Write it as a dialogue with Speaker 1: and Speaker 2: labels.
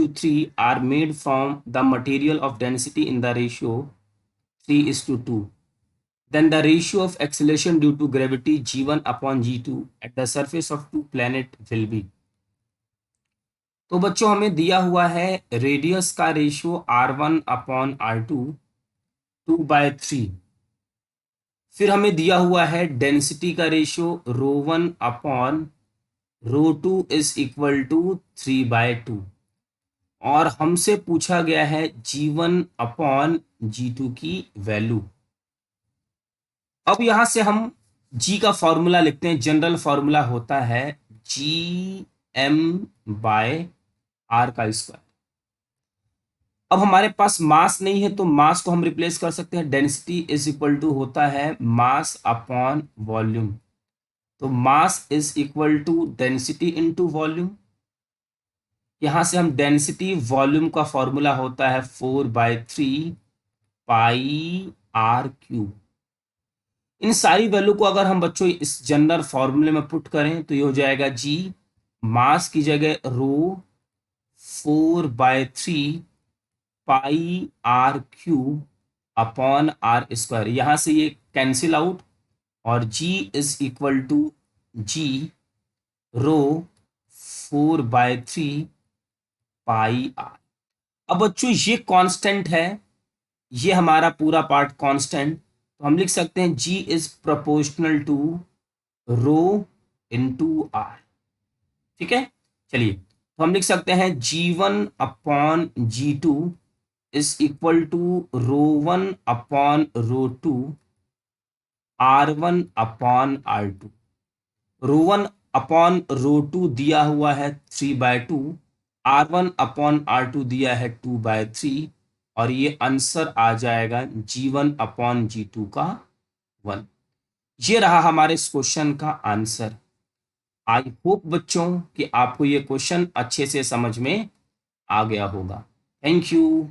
Speaker 1: 3 are made from the material of density in the ratio 3:2, then the ratio of acceleration due to gravity g1 upon g2 at the surface of two planet will be। तो बच्चों हमें दिया हुआ है radius का ratio r1 upon r2 2/3। फिर हमें दिया हुआ है डेंसिटी का ratio ρ1 upon ρ2 is equal to 3/2 और हमसे पूछा गया है g1 अपॉन g2 की वैल्यू। अब यहां से हम g का फॉर्मूला लिखते हैं। जनरल फॉर्मूला होता है gm/r का स्क्वायर। अब हमारे पास मास नहीं है तो मास को हम रिप्लेस कर सकते हैं। डेंसिटी इज इक्वल टू होता है मास अपॉन वॉल्यूम। तो mass is equal to density into volume. यहां से हम डेंसिटी वॉल्यूम का फॉर्मूला होता है 4/3 पाई आर क्यूब। इन सारी वैल्यू को अगर हम बच्चों इस जनरल फॉर्मूले में पुट करें तो ये हो जाएगा जी मास की जगह rho 4/3 pi r cube upon r square. यहां से ये कैंसिल आउट और g is equal to g rho 4/3 pi r. अब बच्चों ये कांस्टेंट है, ये हमारा पूरा पार्ट कांस्टेंट, तो हम लिख सकते हैं g is proportional to rho into r. ठीक है, चलिए तो हम लिख सकते हैं g1 upon g2 is equal to ρ1 upon ρ2 r1 upon r2। ρ1 upon ρ2 दिया हुआ है 3/2, r1 अपॉन r2 दिया है 2/3 और ये आंसर आ जाएगा g1 अपॉन g2 का 1। ये रहा हमारे इस क्वेश्चन का आंसर। आई होप बच्चों कि आपको ये क्वेश्चन अच्छे से समझ में आ गया होगा। Thank you.